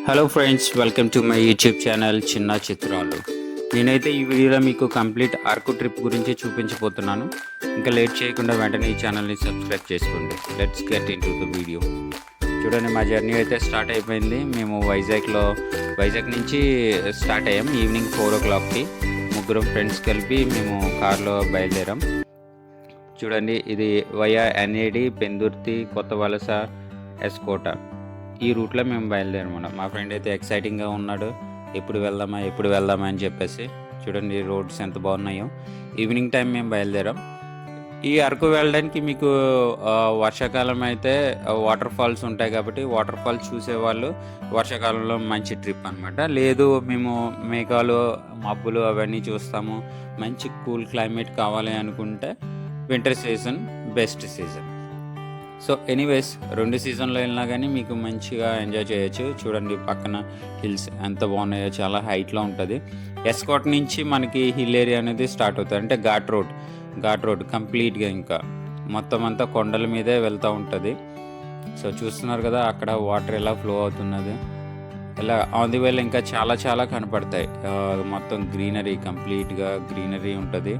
Hello friends, welcome to my YouTube channel చిన్న చిత్రాలు. నేనైతే ఈ వీడియోలో మీకు కంప్లీట్ అరకు ట్రిప్ గురించి చూపించబోతున్నాను. ఇంకా లేట్ చేయకుండా వెంటనే ఈ ఛానల్ని సబ్స్క్రైబ్ చేసుకోండి. Let's get in to the video. చూడండి, మా జర్నీ అయితే స్టార్ట్ అయిపోయింది. మేము వైజాగ్ నుంచి స్టార్ట్ అయ్యాం. ఈవినింగ్ 4 o'clockకి ముగ్గురు ఫ్రెండ్స్ కలిపి మేము కార్లో బయలుదేరాం. చూడండి, ఇది వయా NAD, పెందుర్తి, కొత్త వలస, ఎస్కోట ఈ రూట్లో మేము బయలుదేరమన్నాం. మా ఫ్రెండ్ అయితే ఎక్సైటింగ్గా ఉన్నాడు, ఎప్పుడు వెళ్దామా అని చెప్పేసి. చూడండి రోడ్స్ ఎంత బాగున్నాయో. ఈవినింగ్ టైం మేము బయలుదేరాం. ఈ అరకు వెళ్ళడానికి మీకు వర్షాకాలం అయితే వాటర్ ఫాల్స్ ఉంటాయి కాబట్టి వాటర్ ఫాల్స్ చూసేవాళ్ళు వర్షాకాలంలో మంచి ట్రిప్ అనమాట. లేదు మేము మేఘాలు మబ్బులు అవన్నీ చూస్తాము, మంచి కూల్ క్లైమేట్ కావాలి అనుకుంటే winter season best season. So anyways, 2 సీజన్లో వెళ్ళినా కానీ మీకు మంచిగా ఎంజాయ్ చేయొచ్చు. చూడండి పక్కన హిల్స్ ఎంత బాగున్నాయో, చాలా హైట్లో ఉంటుంది. ఎస్కోట్ నుంచి మనకి హిల్ ఏరియా అనేది స్టార్ట్ అవుతుంది. అంటే ఘాట్ రోడ్ కంప్లీట్గా ఇంకా మొత్తం అంతా కొండల మీదే వెళ్తూ ఉంటుంది. సో చూస్తున్నారు కదా అక్కడ వాటర్ ఎలా ఫ్లో అవుతున్నది. ఇలా ఆన్ ది వేలో ఇంకా చాలా కనపడతాయి. మొత్తం కంప్లీట్గా గ్రీనరీ ఉంటుంది.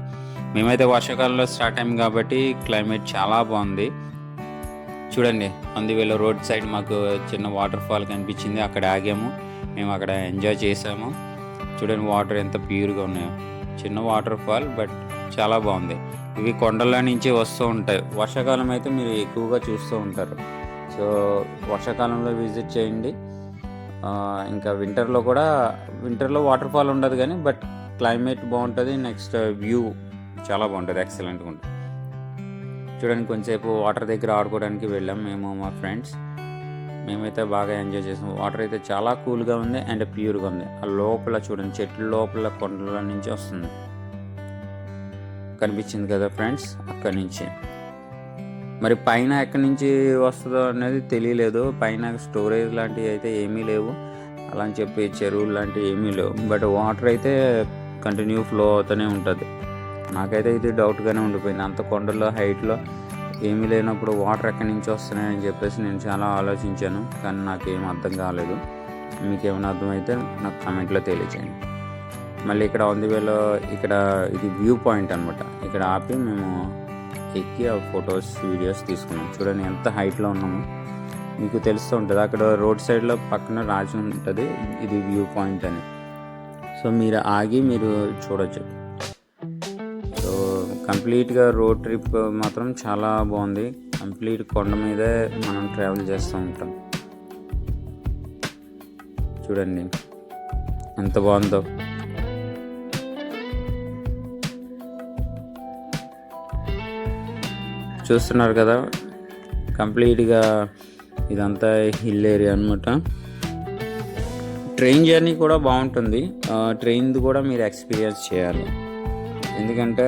మేమైతే వర్షాకాలంలో స్టార్ట్ అయ్యాం కాబట్టి క్లైమేట్ చాలా బాగుంది. చూడండి, ఆన్ ది వేలో రోడ్ సైడ్ మాకు చిన్న వాటర్ ఫాల్ కనిపించింది. అక్కడ ఆగాము, మేము అక్కడ ఎంజాయ్ చేసాము. చూడండి వాటర్ ఎంత ప్యూర్గా ఉన్నాయో. చిన్న వాటర్ ఫాల్ బట్ చాలా బాగుంది. ఇవి కొండల నుంచి వస్తూ ఉంటాయి. వర్షాకాలం అయితే మీరు ఎక్కువగా చూస్తూ ఉంటారు. సో వర్షాకాలంలో విజిట్ చేయండి. ఇంకా వింటర్లో వాటర్ ఫాల్ ఉండదు కానీ బట్ క్లైమేట్ బాగుంటుంది. నెక్స్ట్ వ్యూ చాలా బాగుంటుంది, ఎక్సలెంట్గా ఉంటుంది. చూడండి, కొంచెంసేపు వాటర్ దగ్గర ఆడుకోవడానికి వెళ్ళాం మేము మా ఫ్రెండ్స్. మేమైతే బాగా ఎంజాయ్ చేసాం. వాటర్ అయితే చాలా కూల్గా ఉంది అండ్ ప్యూర్గా ఉంది. ఆ లోపల చూడండి, చెట్ల లోపల కొండల నుంచి వస్తుంది, కనిపించింది కదా ఫ్రెండ్స్. అక్కడి నుంచి మరి పైన ఎక్కడి నుంచి వస్తుందో అనేది తెలియలేదు. పైన స్టోరేజ్ లాంటివి అయితే ఏమీ లేవు, అలా అని చెప్పి చెరువులు లాంటివి ఏమీ లేవు. బట్ వాటర్ అయితే కంటిన్యూ ఫ్లో అవుతూనే ఉంటుంది. నాకైతే ఇది డౌట్గానే ఉండిపోయింది. అంత కొండలో హైట్లో ఏమీ లేనప్పుడు వాటర్ ఎక్కడి నుంచి వస్తున్నాయని చెప్పేసి నేను చాలా ఆలోచించాను, కానీ నాకేం అర్థం కాలేదు. మీకేమైనా అర్థమైతే నాకు కామెంట్లో తెలియచేయండి. మళ్ళీ ఇక్కడ ఆన్ ది వేలో ఇక్కడ ఇది వ్యూ పాయింట్ అనమాట. ఇక్కడ ఆపి మేము ఎక్కి ఆ ఫొటోస్ వీడియోస్ తీసుకున్నాం. చూడండి ఎంత హైట్లో ఉన్నాము, మీకు తెలుస్తూ ఉంటుంది. అక్కడ రోడ్ సైడ్లో పక్కన రాసి ఉంటుంది ఇది వ్యూ పాయింట్ అని. సో మీరు ఆగి మీరు చూడొచ్చు. సో కంప్లీట్గా రోడ్ ట్రిప్ మాత్రం చాలా బాగుంది. కంప్లీట్ కొండ మీదే మనం ట్రావెల్ చేస్తూ ఉంటాం. చూడండి ఎంత బాగుందో. చూస్తున్నారు కదా, కంప్లీట్గా ఇదంతా హిల్ ఏరియా అనమాట. ట్రైన్ జర్నీ కూడా బాగుంటుంది. ట్రైన్ది కూడా మీరు ఎక్స్పీరియన్స్ చేయాలి, ఎందుకంటే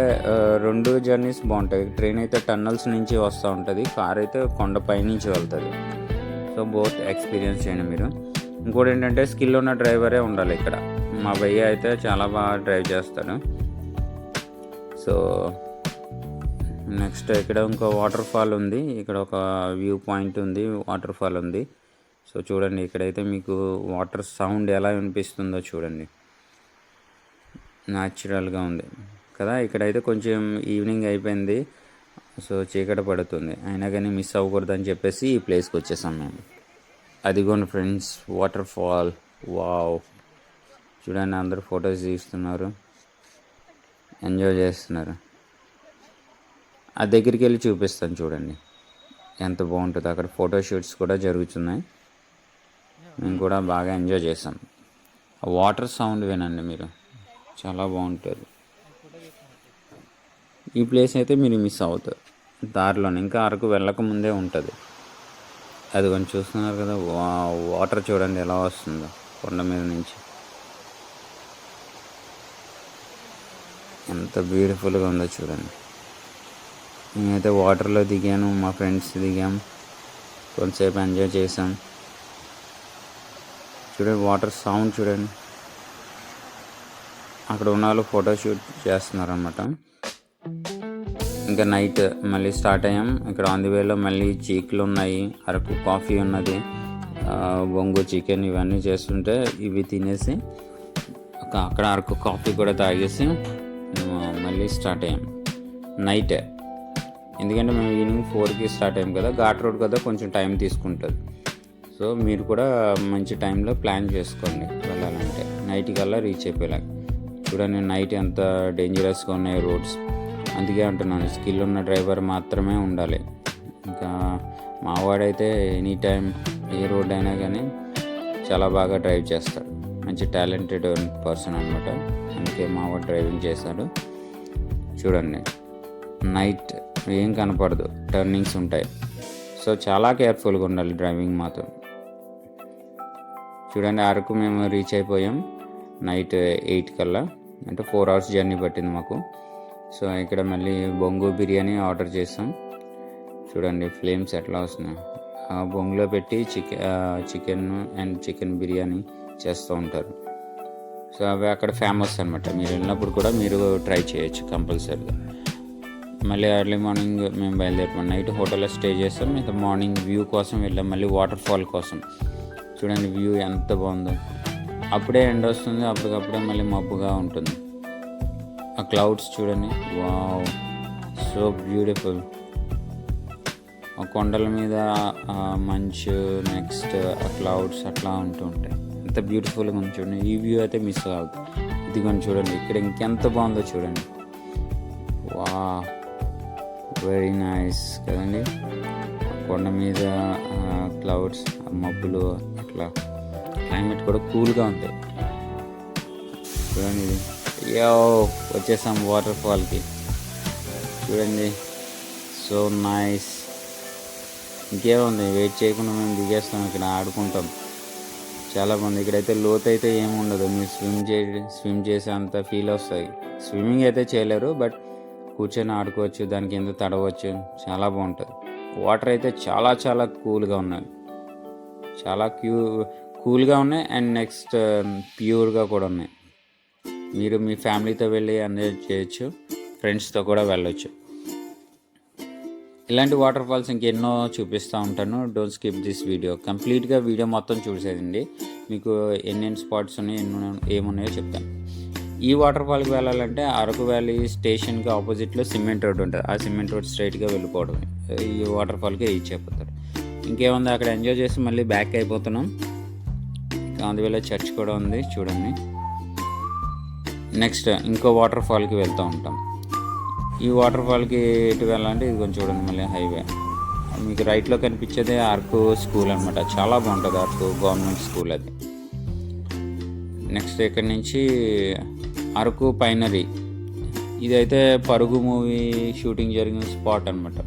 2 జర్నీస్ బాగుంటాయి. ట్రైన్ అయితే టన్నల్స్ నుంచి వస్తూ ఉంటుంది, కార్ అయితే కొండపై నుంచి వెళ్తుంది. సో బోత్ ఎక్స్పీరియన్స్ చేయండి మీరు. ఇంకోటి ఏంటంటే స్కిల్ ఉన్న డ్రైవరే ఉండాలి ఇక్కడ. మా భయ్య అయితే చాలా బాగా డ్రైవ్ చేస్తాడు. సో నెక్స్ట్ ఇక్కడ ఇంకో వాటర్ ఫాల్ ఉంది. ఇక్కడ ఒక వ్యూ పాయింట్ ఉంది, వాటర్ ఫాల్ ఉంది. సో చూడండి, ఇక్కడైతే మీకు వాటర్ సౌండ్ ఎలా వినిపిస్తుందో చూడండి, న్యాచురల్గా ఉంది కదా. ఇక్కడైతే కొంచెం ఈవినింగ్ అయిపోయింది, సో చీకటి పడుతుంది. అయినా కానీ మిస్ అవ్వకూడదని చెప్పేసి ఈ ప్లేస్కి వచ్చేసాం మేము. అదిగోండి ఫ్రెండ్స్, వాటర్ ఫాల్. వావ్, చూడండి అందరూ ఫొటోస్ తీస్తున్నారు, ఎంజాయ్ చేస్తున్నారు. ఆ దగ్గరికి వెళ్ళి చూపిస్తాను చూడండి ఎంత బాగుంటుందో. అక్కడ ఫోటోషూట్స్ కూడా జరుగుతున్నాయి. మేము కూడా బాగా ఎంజాయ్ చేసాం. ఆ వాటర్ సౌండ్ వినండి మీరు, చాలా బాగుంటుంది. ఈ ప్లేస్ అయితే మీరు మిస్ అవుతారు. దారిలోనే ఇంకా అరకు వెళ్ళక ముందే ఉంటుంది. అది కొంచెం చూస్తున్నారు కదా, వాటర్ చూడండి ఎలా వస్తుందో కొండ మీద నుంచి. ఎంత బ్యూటిఫుల్గా ఉందో చూడండి. నేనైతే వాటర్లో దిగాను, మా ఫ్రెండ్స్ దిగాం, కొంతసేపు ఎంజాయ్ చేసాం. చూడండి వాటర్ సౌండ్ చూడండి. అక్కడ ఉన్న వాళ్ళు ఫోటోషూట్ చేస్తున్నారన్నమాట. ఇంకా నైట్ మళ్ళీ స్టార్ట్ అయ్యాం. ఇక్కడ ఆన్ ది వేలో మళ్ళీ చీకులు ఉన్నాయి, అరకు కాఫీ ఉన్నది, బొంగు చికెన్ ఇవన్నీ చేస్తుంటే ఇవి తినేసి అక్కడ అరకు కాఫీ కూడా తాగేసి మళ్ళీ స్టార్ట్ అయ్యాం నైట్. ఎందుకంటే మేము ఈవినింగ్ 4కి స్టార్ట్ అయ్యాం కదా, ఘాట్ రోడ్ కదా, కొంచెం టైం తీసుకుంటుంది. సో మీరు కూడా మంచి టైంలో ప్లాన్ చేసుకోండి వెళ్ళాలంటే, నైట్ కల్లా రీచ్ అయిపోయేలాగా. చూడండి నైట్ ఎంత డేంజరస్గా ఉన్నాయి రోడ్స్. అందుకే అంటున్నాను, స్కిల్ ఉన్న డ్రైవర్ మాత్రమే ఉండాలి. ఇంకా మావాడైతే ఎనీ టైం ఏ రోడ్ అయినా కానీ చాలా బాగా డ్రైవ్ చేస్తాడు. మంచి టాలెంటెడ్ పర్సన్ అనమాట. అందుకే మావాడు డ్రైవింగ్ చేశాడు. చూడండి నైట్ ఏం కనపడదు, టర్నింగ్స్ ఉంటాయి. సో చాలా కేర్ఫుల్గా ఉండాలి డ్రైవింగ్ మాత్రం. చూడండి అరకు మేము రీచ్ అయిపోయాం నైట్ 8 కల్లా, అంటే 4 hours జర్నీ పట్టింది మాకు. సో ఇక్కడ మళ్ళీ బొంగు బిర్యానీ ఆర్డర్ చేసాం. చూడండి ఫ్లేమ్స్ ఎట్లా వస్తున్నాయి. ఆ బొంగులో పెట్టి చికెన్ అండ్ చికెన్ బిర్యానీ చేస్తూ ఉంటారు. సో అవి అక్కడ ఫేమస్ అనమాట. మీరు వెళ్ళినప్పుడు కూడా మీరు ట్రై చేయొచ్చు కంపల్సరీగా. మళ్ళీ ఎర్లీ మార్నింగ్ మేము బయలుదేరిపోయాం. నైట్ హోటల్లో స్టే చేస్తాం. ఇంకా మార్నింగ్ వ్యూ కోసం వెళ్ళాం, మళ్ళీ వాటర్ ఫాల్ కోసం. చూడండి వ్యూ ఎంత బాగుందో. అప్పుడే ఎండ వస్తుంది, అప్పటికప్పుడే మళ్ళీ మబ్బుగా ఉంటుంది. ఆ క్లౌడ్స్ చూడండి, వావ్ సో బ్యూటిఫుల్. ఆ కొండల మీద మంచు, నెక్స్ట్ ఆ క్లౌడ్స్ అట్లా ఉంటూ ఉంటాయి. ఎంత బ్యూటిఫుల్గా ఉంది చూడండి. ఈ వ్యూ అయితే మిస్ కావద్దు. ఇదిగోని చూడండి ఇక్కడ ఇంకెంత బాగుందో చూడండి. వా వెరీ నైస్ కదండి. కొండ మీద క్లౌడ్స్, మబ్బులు, అట్లా క్లైమేట్ కూడా కూల్గా ఉంటాయి. చూడండి ఇది వచ్చేసాం వాటర్ ఫాల్కి. చూడండి సో నైస్. ఇంకేముంది, వెయిట్ చేయకుండా మేము దిగేస్తాం, ఇక్కడ ఆడుకుంటాం. చాలా బాగుంది. ఇక్కడైతే లోతు అయితే ఏమి ఉండదు, మీరు స్విమ్ చేసే అంత ఫీల్ వస్తుంది. స్విమ్మింగ్ అయితే చేయలేరు, బట్ కూర్చొని ఆడుకోవచ్చు, దాని కింద తడవచ్చు, చాలా బాగుంటుంది. వాటర్ అయితే చాలా చాలా కూల్గా ఉన్నాయి, చాలా కూల్గా ఉన్నాయి. అండ్ నెక్స్ట్ ప్యూర్గా కూడా ఉన్నాయి. మీరు మీ ఫ్యామిలీతో వెళ్ళి ఎంజాయ్ చేయొచ్చు, ఫ్రెండ్స్తో కూడా వెళ్ళొచ్చు. ఇలాంటి వాటర్ ఫాల్స్ ఇంకెన్నో చూపిస్తూ ఉంటాను. Don't skip this video. కంప్లీట్గా వీడియో మొత్తం చూసేదండి. మీకు ఎన్నెన్ని స్పాట్స్ ఉన్నాయి, ఏమున్నాయో చెప్తాను. ఈ వాటర్ ఫాల్కి వెళ్ళాలంటే అరకు వ్యాలీ స్టేషన్కి ఆపోజిట్లో సిమెంట్ రోడ్ ఉంటుంది. ఆ సిమెంట్ రోడ్ స్ట్రైట్గా వెళ్ళిపోవడమే, ఈ వాటర్ ఫాల్కి రీచ్ అయిపోతారు. ఇంకేముంది, అక్కడ ఎంజాయ్ చేసి మళ్ళీ బ్యాక్ అయిపోతున్నాం. అందువల్ల చర్చ్ కూడా ఉంది చూడండి. నెక్స్ట్ ఇంకో వాటర్ ఫాల్కి వెళ్తూ ఉంటాం. ఈ వాటర్ ఫాల్కి ఎటు వెళ్ళాలంటే ఇది కొంచెం చూడండి, మళ్ళీ హైవే. మీకు రైట్లో కనిపించేదే అరకు స్కూల్ అనమాట. చాలా బాగుంటుంది, అరకు గవర్నమెంట్ స్కూల్ అది. నెక్స్ట్ ఇక్కడ నుంచి అరకు పైనరీ. ఇదైతే పరుగు మూవీ షూటింగ్ జరిగిన స్పాట్ అనమాట.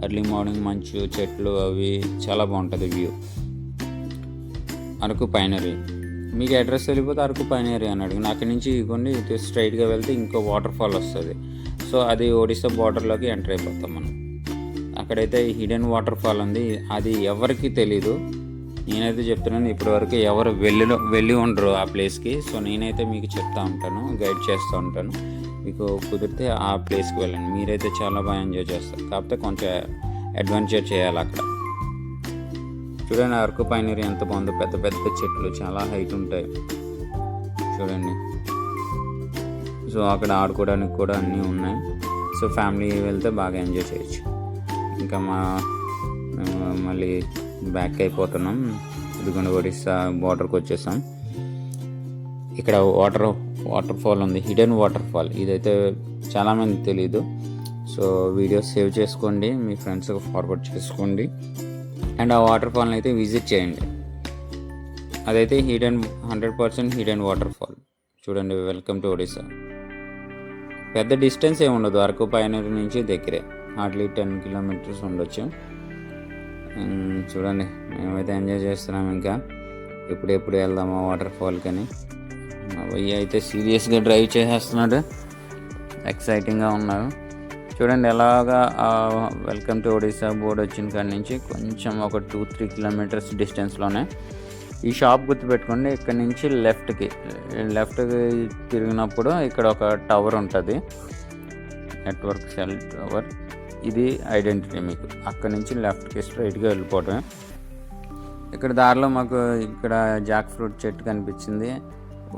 ఎర్లీ మార్నింగ్ మంచు, చెట్లు, అవి చాలా బాగుంటుంది వ్యూ. అరకు పైనరీ. మీకు అడ్రస్ వెళ్ళిపోతే అరకు పైనరీ అని అడిగిన అక్కడి నుంచి ఇదిగోండి ఇటు స్ట్రైట్గా వెళ్తే ఇంకో వాటర్ ఫాల్ వస్తుంది. సో అది ఒడిస్సా బార్డర్లోకి ఎంటర్ అయిపోతాం మనం. అక్కడైతే హిడెన్ వాటర్ ఫాల్ ఉంది, అది ఎవరికి తెలీదు. నేనైతే చెప్తున్నాను, ఇప్పటివరకు ఎవరు వెళ్ళి ఉండరు ఆ ప్లేస్కి. సో నేనైతే మీకు చెప్తా ఉంటాను, గైడ్ చేస్తూ ఉంటాను. మీకు కుదిరితే ఆ ప్లేస్కి వెళ్ళండి, మీరైతే చాలా బాగా ఎంజాయ్ చేస్తారు. కాకపోతే కొంచెం అడ్వెంచర్ చేయాలి అక్కడ. చూడండి అరకు పైనరీ ఎంత బాగుందో, పెద్ద పెద్ద చెట్లు, చాలా హైట్ ఉంటాయి చూడండి. సో అక్కడ ఆడుకోవడానికి కూడా అన్నీ ఉన్నాయి. సో ఫ్యామిలీ వెళ్తే బాగా ఎంజాయ్ చేయొచ్చు. ఇంకా మేము మళ్ళీ బ్యాక్ అయిపోతున్నాం. ఇదిగోండి ఒడిస్సా బార్డర్కి వచ్చేసాం. ఇక్కడ వాటర్ ఫాల్ ఉంది, హిడెన్ వాటర్ ఫాల్. ఇదైతే చాలామంది తెలీదు. సో వీడియో సేవ్ చేసుకోండి, మీ ఫ్రెండ్స్కి ఫార్వర్డ్ చేసుకోండి. అండ్ ఆ వాటర్ ఫాల్ని అయితే విజిట్ చేయండి. అదైతే 100% హిడెన్ వాటర్ ఫాల్. చూడండి, వెల్కమ్ టు ఒడిస్సా. పెద్ద డిస్టెన్స్ ఏమి ఉండదు, అరకు పైనరీ నుంచి దగ్గరే, హార్డ్లీ 10 kilometers ఉండొచ్చు. చూడండి మేమైతే ఎంజాయ్ చేస్తున్నాం. ఇంకా ఎప్పుడెప్పుడు వెళ్దామా వాటర్ ఫాల్ కానీ. మా భయ్య అయితే సీరియస్గా డ్రైవ్ చేసేస్తున్నాడు, ఎక్సైటింగ్గా ఉన్నారు. చూడండి ఎలాగా వెల్కమ్ టు ఒడిస్సా బోర్డు వచ్చిన కాడి నుంచి కొంచెం ఒక 2-3 kilometers డిస్టెన్స్లోనే ఈ షాప్ గుర్తుపెట్టుకోండి. ఇక్కడ నుంచి లెఫ్ట్కి తిరిగినప్పుడు ఇక్కడ ఒక టవర్ ఉంటుంది, నెట్వర్క్ సెల్ టవర్. ఇది ఐడెంటిటీ మీకు. అక్కడ నుంచి లెఫ్ట్కి స్ట్రైట్గా వెళ్ళిపోవడమే. ఇక్కడ దారిలో మాకు ఇక్కడ జాక్ ఫ్రూట్ చెట్టు కనిపించింది.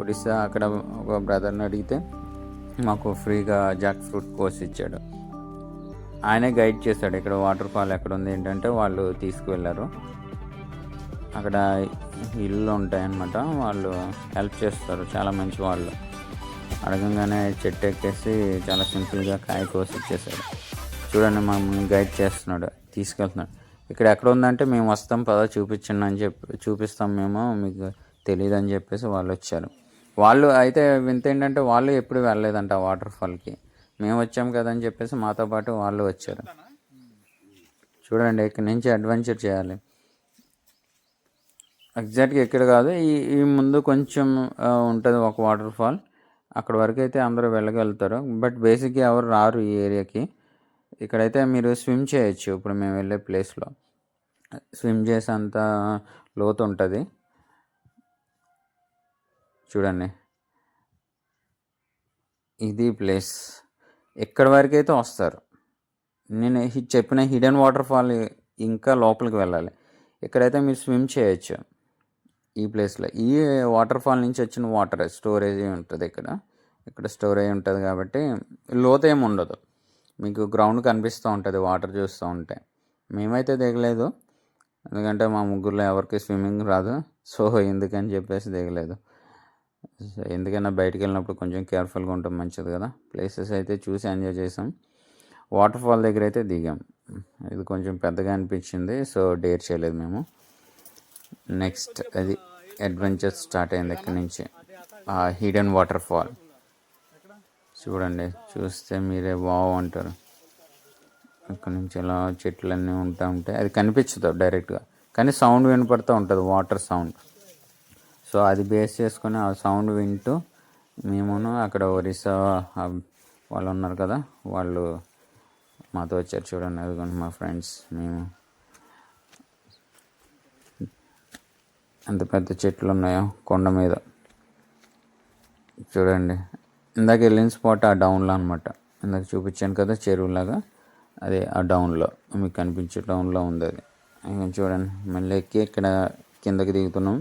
ఒడిస్సా అక్కడ ఒక బ్రదర్ని అడిగితే మాకు ఫ్రీగా జాక్ ఫ్రూట్ కోసి ఇచ్చాడు. ఆయనే గైడ్ చేశాడు ఇక్కడ వాటర్ ఫాల్ ఎక్కడ ఉంది ఏంటంటే. వాళ్ళు తీసుకువెళ్ళారు. అక్కడ ఇల్లు ఉంటాయన్నమాట, వాళ్ళు హెల్ప్ చేస్తారు, చాలా మంచి వాళ్ళు. అడగంగానే చెట్టు ఎక్కేసి చాలా సింపుల్గా కాయ కోసి ఇచ్చేసాడు. చూడండి మమ్మల్ని గైడ్ చేస్తున్నాడు, తీసుకెళ్తున్నాడు. ఇక్కడ ఎక్కడ ఉందంటే మేము వస్తాం పదా చూపించండి అని చూపిస్తాం మేము, మీకు తెలియదు అని చెప్పేసి వాళ్ళు వచ్చారు. వాళ్ళు అయితే వింత ఏంటంటే వాళ్ళు ఎప్పుడు వెళ్ళలేదంట వాటర్ ఫాల్కి. మేము వచ్చాం కదా అని చెప్పేసి మాతో పాటు వాళ్ళు వచ్చారు. చూడండి ఇక్కడ నుంచి అడ్వెంచర్ చేయాలి. ఎగ్జాక్ట్గా ఇక్కడ కాదు, ఈ ముందు కొంచెం ఉంటుంది ఒక వాటర్ ఫాల్, అక్కడ వరకు అయితే అందరూ వెళ్ళగలుగుతారు. బట్ బేసిక్గా ఎవరు రారు ఈ ఏరియాకి. ఇక్కడైతే మీరు స్విమ్ చేయొచ్చు. ఇప్పుడు మేము వెళ్ళే ప్లేస్లో స్విమ్ చేసేంత లోతు ఉంటుంది. చూడండి ఇది ప్లేస్. ఎక్కడి వరకు అయితే వస్తారు. నేను చెప్పిన హిడెన్ వాటర్ ఫాల్ ఇంకా లోపలికి వెళ్ళాలి. ఇక్కడైతే మీరు స్విమ్ చేయొచ్చు ఈ ప్లేస్లో. ఈ వాటర్ ఫాల్ నుంచి వచ్చిన వాటర్ స్టోరేజ్ ఉంటుంది ఇక్కడ స్టోరేజ్ ఉంటుంది కాబట్టి లోతు ఏమి ఉండదు. మీకు గ్రౌండ్ కనిపిస్తూ ఉంటుంది వాటర్ చూస్తూ ఉంటే. మేమైతే దిగలేదు, ఎందుకంటే మా ముగ్గురులో ఎవరికి స్విమ్మింగ్ రాదు. సో ఎందుకని చెప్పేసి దిగలేదు. ఎందుకైనా బయటికి వెళ్ళినప్పుడు కొంచెం కేర్ఫుల్గా ఉంటాం, మంచిది కదా. ప్లేసెస్ అయితే చూసి ఎంజాయ్ చేసాం. వాటర్ ఫాల్ దగ్గర అయితే దిగాం. ఇది కొంచెం పెద్దగా అనిపించింది, సో డేర్ చేయలేదు మేము. నెక్స్ట్ అది అడ్వెంచర్ స్టార్ట్ అయింది ఇక్కడి నుంచి. ఆ హిడెన్ వాటర్ ఫాల్ చూడండి, చూస్తే మీరే వావ్ అంటారు. ఇక్కడ నుంచి ఇలా చెట్లన్నీ ఉంటాయి. అది కనిపించదు డైరెక్ట్గా, కానీ సౌండ్ వినపడుతూ ఉంటుంది, వాటర్ సౌండ్. సో అది బేస్ చేసుకొని ఆ సౌండ్ వింటూ మేమును అక్కడ ఒరిస్సా వాళ్ళు ఉన్నారు కదా, వాళ్ళు మాతో వచ్చారు. చూడండి అదిగోండి మా ఫ్రెండ్స్. మేము ఎంత పెద్ద చెట్లు ఉన్నాయో కొండ మీద. చూడండి ఇందాక వెళ్ళిన స్పాట్ ఆ డౌన్లో అనమాట. ఇందాక చూపించాను కదా చెరువులాగా, అదే ఆ డౌన్లో మీకు కనిపించే డౌన్లో ఉంది అది. చూడండి మళ్ళీ ఎక్కి ఇక్కడ కిందకి దిగుతున్నాం.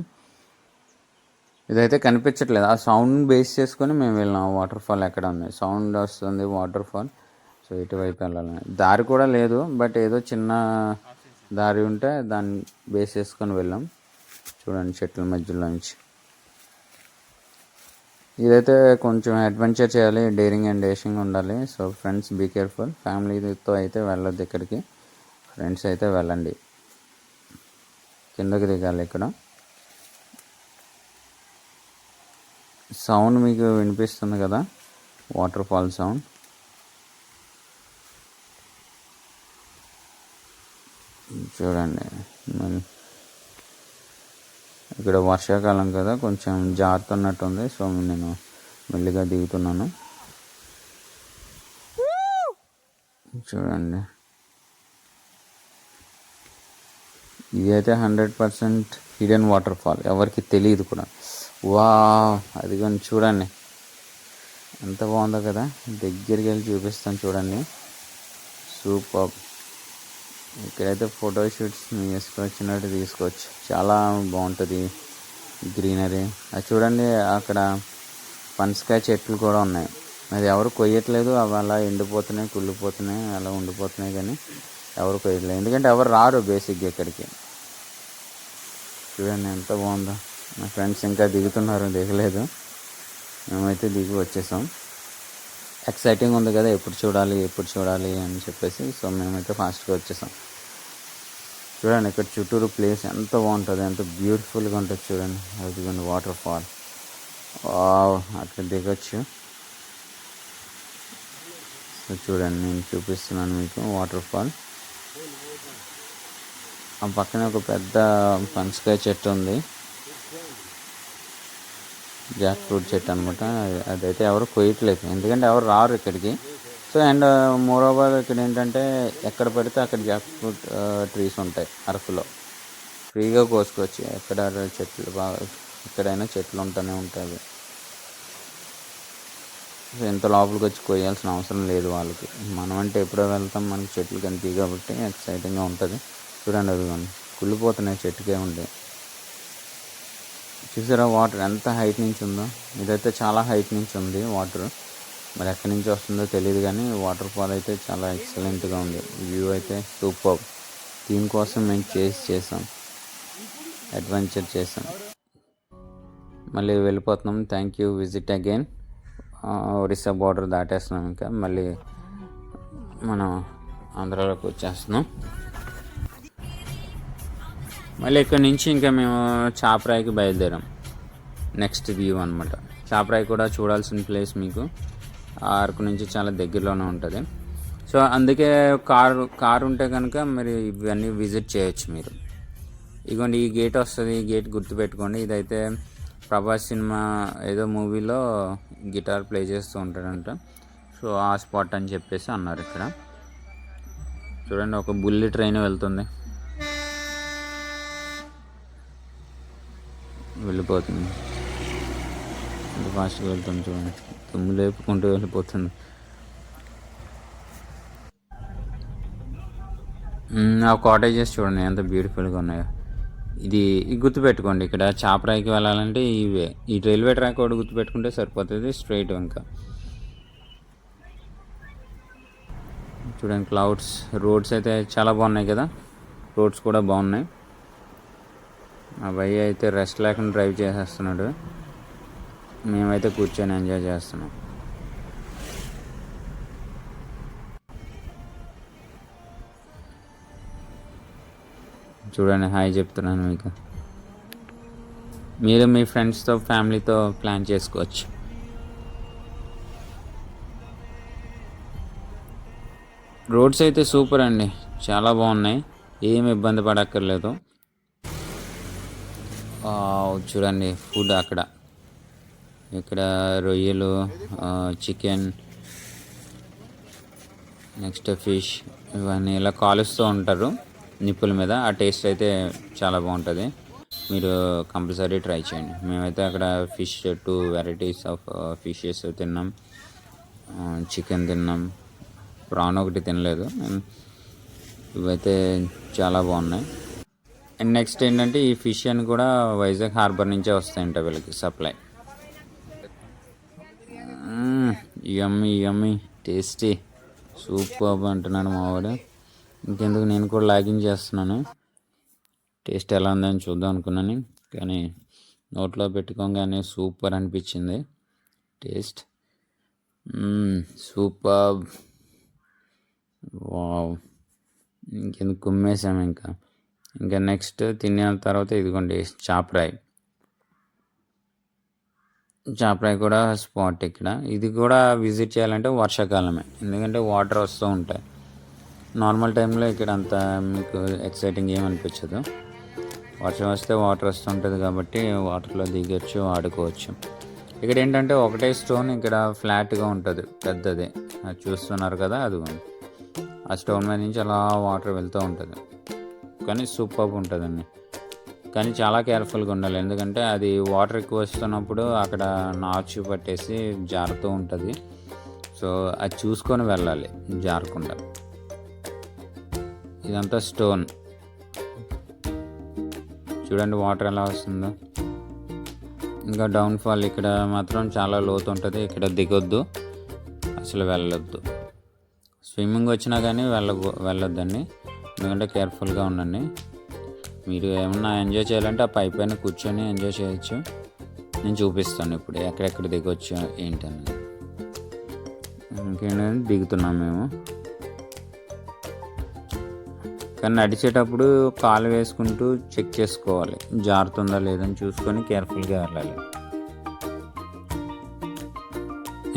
ఇదైతే కనిపించట్లేదు, ఆ సౌండ్ బేస్ చేసుకొని మేము వెళ్ళాం. వాటర్ ఫాల్ ఎక్కడ ఉంది, సౌండ్ వస్తుంది వాటర్ ఫాల్, సో ఇటువైపు వెళ్ళాలని దారి కూడా లేదు. బట్ ఏదో చిన్న దారి ఉంటే దాన్ని బేస్ చేసుకొని వెళ్ళాం. చూడండి చెట్ల మధ్యలో నుంచి. ఇదైతే కొంచెం అడ్వెంచర్ చేయాలి, డేరింగ్ అండ్ డేషింగ్ ఉండాలి. So friends be careful. ఫ్యామిలీతో అయితే వెళ్ళొద్దు ఇక్కడికి, ఫ్రెండ్స్ అయితే వెళ్ళండి. కిందకి దిగాలి. ఇక్కడ సౌండ్ మీకు వినిపిస్తుంది కదా, వాటర్ ఫాల్ సౌండ్. చూడండి ఇక్కడ వర్షాకాలం కదా, కొంచెం జారుతున్నట్టుంది. సో నేను మెల్లిగా దిగుతున్నాను. చూడండి ఇది అయితే 100% హిడెన్ వాటర్ ఫాల్, ఎవరికి తెలియదు కూడా. వా అది కానీ చూడండి ఎంత బాగుందో కదా, దగ్గరికి వెళ్ళి చూపిస్తాను చూడండి. సూపర్. ఇక్కడైతే ఫోటో షూట్స్ వేసుకొచ్చినట్టు తీసుకోవచ్చు, చాలా బాగుంటుంది గ్రీనరీ. అది చూడండి అక్కడ పనసకాయ చెట్లు కూడా ఉన్నాయి. అది ఎవరు కొయ్యట్లేదు, అవి అలా ఎండిపోతున్నాయి, కుళ్ళిపోతున్నాయి, అలా ఉండిపోతున్నాయి, కానీ ఎవరు కొయ్యట్లేదు, ఎందుకంటే ఎవరు రారు బేసిక్గా ఇక్కడికి. చూడండి ఎంత బాగుందో. మా ఫ్రెండ్స్ ఇంకా దిగుతున్నారు, దిగలేదు. మేమైతే దిగి వచ్చేసాం. ఎక్సైటింగ్ ఉంది కదా, ఎప్పుడు చూడాలి అని చెప్పేసి. సో మేమైతే ఫాస్ట్గా వచ్చేసాం. చూడండి ఇక్కడ చుట్టూరు ప్లేస్ ఎంత బాగుంటుంది, ఎంత బ్యూటిఫుల్గా ఉంటుంది చూడండి. అదిగోండి వాటర్ ఫాల్. అక్కడ దిగొచ్చు. సో చూడండి నేను చూపిస్తున్నాను మీకు వాటర్ ఫాల్. ఆ పక్కన ఒక పెద్ద పనసకాయ చెట్టు ఉంది, జాక్ ఫ్రూట్ చెట్టు అనమాట. అదైతే ఎవరు కొయ్యట్లేదు, ఎందుకంటే ఎవరు రారు ఇక్కడికి. సో అండ్ మోర్ ఓవర్ ఇక్కడ ఏంటంటే ఎక్కడ పడితే అక్కడ జాక్ ఫ్రూట్ ట్రీస్ ఉంటాయి అరకులో, ఫ్రీగా కోసుకోవచ్చు. ఎక్కడ చెట్లు బాగా, ఎక్కడైనా చెట్లు ఉంటూనే ఉంటాయి. సో ఇంత లోపలికి వచ్చి కొయ్యాల్సిన అవసరం లేదు వాళ్ళకి. మనం అంటే ఎప్పుడో వెళ్తాం, మనకి చెట్లు కనిపించాయి కాబట్టి ఎక్సైటింగ్గా ఉంటుంది. చూడండి అదిగోండి కుళ్ళిపోతున్నాయి, చెట్టుకే ఉండే. చూసారా వాటర్ ఎంత హైట్ నుంచి ఉందో. ఇదైతే చాలా హైట్ నుంచి ఉంది వాటర్. మరి ఎక్కడి నుంచి వస్తుందో తెలియదు కానీ వాటర్ ఫాల్ అయితే చాలా ఎక్సలెంట్గా ఉంది. వ్యూ అయితే సూపర్. దీనికోసం మేము చేసాం, అడ్వెంచర్ చేసాం. మళ్ళీ వెళ్ళిపోతున్నాం. Thank you. Visit again. Orissa border దాటేస్తున్నాం. ఇంకా మళ్ళీ మనం ఆంధ్రాలోకి వచ్చేస్తున్నాం. మళ్ళీ ఇక్కడ నుంచి ఇంకా మేము చాపరాయికి బయలుదేరాం. నెక్స్ట్ వ్యూ అనమాట. చాపరాయి కూడా చూడాల్సిన ప్లేస్. మీకు అరకు నుంచి చాలా దగ్గరలోనే ఉంటుంది. సో అందుకే కారు ఉంటే కనుక మరి ఇవన్నీ విజిట్ చేయొచ్చు మీరు. ఇదిగోండి ఈ గేట్ వస్తుంది. ఈ గేట్ గుర్తుపెట్టుకోండి. ఇదైతే ప్రభాస్ సినిమా ఏదో మూవీలో గిటార్ ప్లే చేస్తూ ఉంటాడంట. సో ఆ స్పాట్ అని చెప్పేసి అన్నారు. ఇక్కడ చూడండి ఒక బుల్లి ట్రైన్ వెళ్తుంది, వెళ్ళిపోతుంది. ఎంత ఫాస్ట్గా వెళ్తుంది చూడండి. తుమ్ము లేపుకుంటూ వెళ్ళిపోతుంది. ఆ కాటేజెస్ చూడండి ఎంత బ్యూటిఫుల్గా ఉన్నాయో. ఇది గుర్తుపెట్టుకోండి. ఇక్కడ చాపరాయికి వెళ్ళాలంటే ఇవే. ఈ రైల్వే ట్రాక్ ఒకటి గుర్తుపెట్టుకుంటే సరిపోతుంది. స్ట్రైట్ ఇంకా చూడండి క్లౌడ్స్. రోడ్స్ అయితే చాలా బాగున్నాయి కదా. రోడ్స్ కూడా బాగున్నాయి. ఆ భయ్య అయితే రెస్ట్ లేకుండా డ్రైవ్ చేసేస్తున్నాడు. మేమైతే కూర్చొని ఎంజాయ్ చేస్తున్నాం. చూడండి హాయ్ చెప్తున్నాను మీకు. మీరు మీ ఫ్రెండ్స్తో ఫ్యామిలీతో ప్లాన్ చేసుకోవచ్చు. రోడ్స్ అయితే సూపర్ అండి, చాలా బాగున్నాయి. ఏమి ఇబ్బంది పడక్కర్లేదు. చూడండి ఫుడ్ అక్కడ. ఇక్కడ రొయ్యలు, చికెన్, నెక్స్ట్ ఫిష్, ఇవన్నీ ఇలా కాలుస్తూ ఉంటారు నిప్పుల మీద. ఆ టేస్ట్ అయితే చాలా బాగుంటుంది. మీరు కంపల్సరీ ట్రై చేయండి. మేమైతే అక్కడ ఫిష్ 2 వెరైటీస్ ఆఫ్ ఫిషెస్ తిన్నాం. చికెన్ తిన్నాం, ప్రాన్ ఒకటి తినలేదు. ఇవైతే చాలా బాగున్నాయి. అండ్ నెక్స్ట్ ఏంటంటే ఈ ఫిష్ అని కూడా వైజాగ్ హార్బర్ నుంచే వస్తాయంట వీళ్ళకి సప్లై. యమ్మీ యమ్మీ టేస్టీ సూపర్ అంటున్నాడు మావాడు. ఇంకెందుకు నేను కూడా లాగిన్ చేస్తున్నాను. టేస్ట్ ఎలా ఉందని చూద్దాం అనుకున్నాను, కానీ నోట్లో పెట్టుకోగానే సూపర్ అనిపించింది టేస్ట్. సూపర్. వావ్. ఇంకెందుకు కుమ్మేసాము. ఇంకా నెక్స్ట్ తిన్న తర్వాత ఇదిగోండి చాపరాయి. చాపరాయి కూడా స్పాట్ ఇక్కడ. ఇది కూడా విజిట్ చేయాలంటే వర్షాకాలమే, ఎందుకంటే వాటర్ వస్తూ ఉంటాయి. నార్మల్ టైంలో ఇక్కడ అంత మీకు ఎక్సైటింగ్ ఏమనిపించదు. వర్షం వస్తే వాటర్ వస్తుంటుంది కాబట్టి వాటర్లో దిగొచ్చు, ఆడుకోవచ్చు. ఇక్కడ ఏంటంటే ఒకటే స్టోన్ ఇక్కడ ఫ్లాట్గా ఉంటుంది, పెద్దది. అది చూస్తున్నారు కదా, అది ఆ స్టోన్ మీద నుంచి అలా వాటర్ వెళ్తూ ఉంటుంది. కానీ సూపర్గా ఉంటుందండి. కానీ చాలా కేర్ఫుల్గా ఉండాలి, ఎందుకంటే అది వాటర్ ఎక్కువ వస్తున్నప్పుడు అక్కడ నాచు పట్టేసి జారుతూ ఉంటుంది. సో అది చూసుకొని వెళ్ళాలి, జారకుండా. ఇదంతా స్టోన్. చూడండి వాటర్ ఎలా వస్తుందో. ఇంకా డౌన్ఫాల్ ఇక్కడ మాత్రం చాలా లోతు ఉంటుంది. ఇక్కడ దిగొద్దు, అసలు వెళ్ళొద్దు. స్విమ్మింగ్ వచ్చినా కానీ వెళ్ళొద్దండి, ఎందుకంటే కేర్ఫుల్గా ఉండండి. మీరు ఏమన్నా ఎంజాయ్ చేయాలంటే ఆ పైన కూర్చొని ఎంజాయ్ చేయొచ్చు. నేను చూపిస్తాను ఇప్పుడు ఎక్కడెక్కడ దిగొచ్చు ఏంటని. ఇంకేంటంటే దిగుతున్నాం మేము. కానీ నడిచేటప్పుడు కాలు వేసుకుంటూ చెక్ చేసుకోవాలి, జారుతుందా లేదని చూసుకొని కేర్ఫుల్గా వెళ్ళాలి.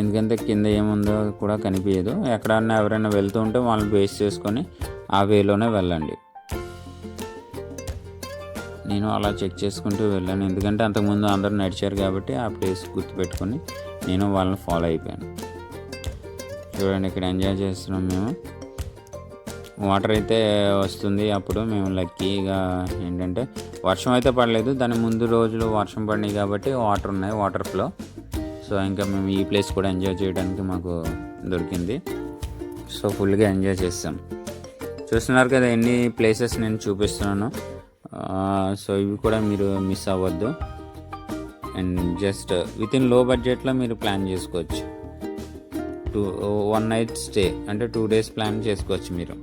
ఎందుకంటే కింద ఏముందో కూడా కనిపించదు. ఎక్కడన్నా ఎవరైనా వెళ్తూ ఉంటే వాళ్ళని బేస్ చేసుకొని ఆ వేలోనే వెళ్ళండి. నేను అలా చెక్ చేసుకుంటూ వెళ్ళాను, ఎందుకంటే అంతకుముందు అందరూ నడిచారు కాబట్టి ఆ ప్లేస్ గుర్తుపెట్టుకొని నేను వాళ్ళని ఫాలో అయిపోయాను. చూడండి ఇక్కడ ఎంజాయ్ చేస్తున్నాం మేము. వాటర్ అయితే వస్తుంది. అప్పుడు మేము లక్కీగా ఏంటంటే వర్షం అయితే పడలేదు, దాని ముందు రోజులు వర్షం పడినాయి కాబట్టి వాటర్ ఉన్నాయి, వాటర్ ఫ్లో. సో ఇంకా మేము ఈ ప్లేస్ కూడా ఎంజాయ్ చేయడానికి మాకు దొరికింది. సో ఫుల్గా ఎంజాయ్ చేస్తాం. చూస్తున్నారు కదా ఎన్ని ప్లేసెస్ నేను చూపిస్తున్నాను. సో ఇవి కూడా మీరు మిస్ అవ్వద్దు. అండ్ జస్ట్ విత్ ఇన్ లో బడ్జెట్లో మీరు ప్లాన్ చేసుకోవచ్చు. 1 నైట్ స్టే అంటే 2 days ప్లాన్ చేసుకోవచ్చు. మీరు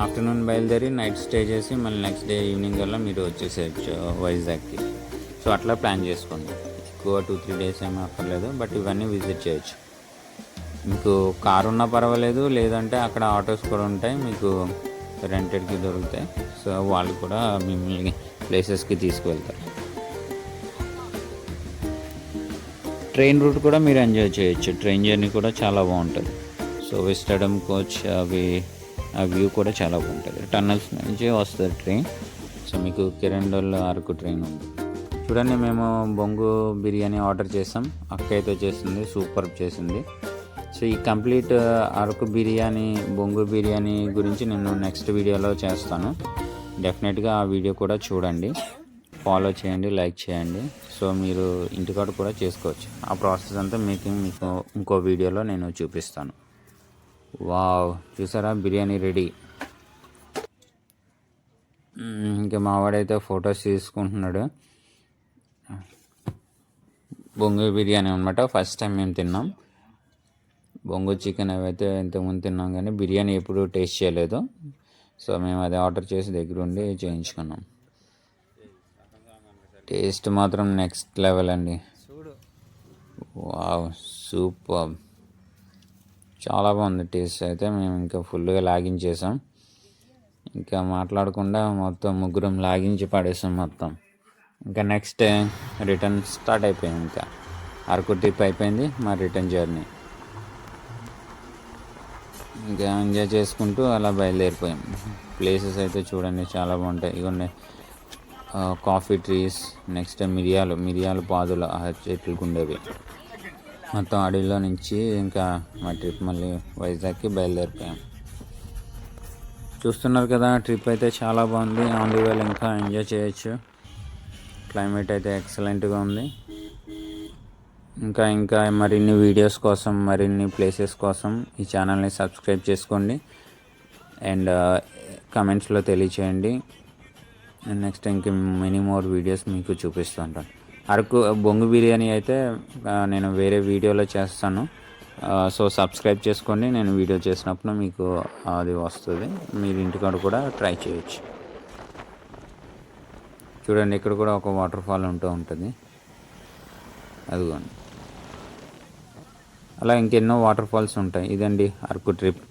ఆఫ్టర్నూన్ బయలుదేరి నైట్ స్టే చేసి మళ్ళీ నెక్స్ట్ డే ఈవినింగ్ వల్ల మీరు వచ్చేసేయచ్చు వైజాగ్కి. సో అట్లా ప్లాన్ చేసుకోండి. ఎక్కువ 2-3 days ఏమీ అక్కర్లేదు, బట్ ఇవన్నీ విజిట్ చేయొచ్చు. మీకు కారు ఉన్నా పర్వాలేదు, లేదంటే అక్కడ ఆటోస్ కూడా ఉంటాయి, మీకు రెంటెడ్కి దొరుకుతాయి. సో వాళ్ళు కూడా మిమ్మల్ని ప్లేసెస్కి తీసుకువెళ్తారు. ట్రైన్ రూట్ కూడా మీరు ఎంజాయ్ చేయొచ్చు. ట్రైన్ జర్నీ కూడా చాలా బాగుంటుంది. సో విస్టడమ్ కోచ్ ఆ వ్యూ కూడా చాలా బాగుంటుంది. టన్నల్స్ నుంచి వస్తుంది ట్రైన్. సో మీకు కిరండోల్ అరకు ట్రైన్ ఉంది. చూడండి, మేము బొంగు బిర్యానీ ఆర్డర్ చేసాం. అక్క అయితే చేసింది, సూపర్ చేసింది. సో ఈ కంప్లీట్ అరకు బిర్యానీ, బొంగు బిర్యానీ గురించి నేను నెక్స్ట్ వీడియోలో చేస్తాను. డెఫినెట్గా ఆ వీడియో కూడా చూడండి, ఫాలో చేయండి, లైక్ చేయండి. సో మీరు ఇంటికాడ కూడా చేసుకోవచ్చు. ఆ ప్రాసెస్ అంతా మీకు ఇంకో వీడియోలో నేను చూపిస్తాను. వావ్, చూసారా బిర్యానీ రెడీ. ఇంకా మావాడైతే ఫొటోస్ తీసుకుంటున్నాడు. బొంగు బిర్యానీ అనమాట. ఫస్ట్ టైం మేము తిన్నాం. బొంగు చికెన్ అవైతే ఇంతకుముందు తిన్నాం, కానీ బిర్యానీ ఎప్పుడు టేస్ట్ చేయలేదు. సో మేము అది ఆర్డర్ చేసి దగ్గరుండి చేయించుకున్నాం. టేస్ట్ మాత్రం నెక్స్ట్ లెవెల్ అండి. వావ్, సూపర్, చాలా బాగుంది టేస్ట్ అయితే. మేము ఇంకా ఫుల్గా లాగించేసాం. ఇంకా మాట్లాడకుండా మొత్తం ముగ్గురం లాగించి పడేసాం మొత్తం. ఇంకా నెక్స్ట్ రిటర్న్ స్టార్ట్ అయిపోయాం. ఇంకా అరకు ట్రిప్ అయిపోయింది, మా రిటర్న్ జర్నీ. ఇంకా ఎంజాయ్ చేసుకుంటూ అలా బయలుదేరిపోయాం. ప్లేసెస్ అయితే చూడండి చాలా బాగుంటాయి. ఇవన్నీ కాఫీ ట్రీస్, నెక్స్ట్ మిరియాలు పాదుల చెట్లకు ఉండేవి. మొత్తం అడవిలో నుంచి ఇంకా మా ట్రిప్ మళ్ళీ వైజాగ్కి బయలుదేరిపోయాం. చూస్తున్నారు కదా, ట్రిప్ అయితే చాలా బాగుంది. ఆన్ ది వేలో ఇంకా ఎంజాయ్ చేయొచ్చు. క్లైమేట్ అయితే ఎక్సలెంట్గా ఉంది. ఇంకా మరిన్ని వీడియోస్ కోసం, మరిన్ని ప్లేసెస్ కోసం ఈ ఛానల్ని సబ్స్క్రైబ్ చేసుకోండి అండ్ కమెంట్స్లో తెలియచేయండి. నెక్స్ట్ ఇంక మెనీ మోర్ వీడియోస్ మీకు చూపిస్తూ ఉంటాను. అరకు బొంగు బిర్యానీ అయితే నేను వేరే వీడియోలో చేస్తాను. సో సబ్స్క్రైబ్ చేసుకోండి. నేను వీడియో చేసినప్పుడు మీకు అది వస్తుంది. మీరు ఇంటికాడ కూడా ట్రై చేయొచ్చు. చూడండి, ఇక్కడ కూడా ఒక వాటర్ ఫాల్ ఉంటుంది. అదిగోండి, అలా ఇంకెన్నో వాటర్ ఫాల్స్ ఉంటాయి. ఇదండి అరకు ట్రిప్.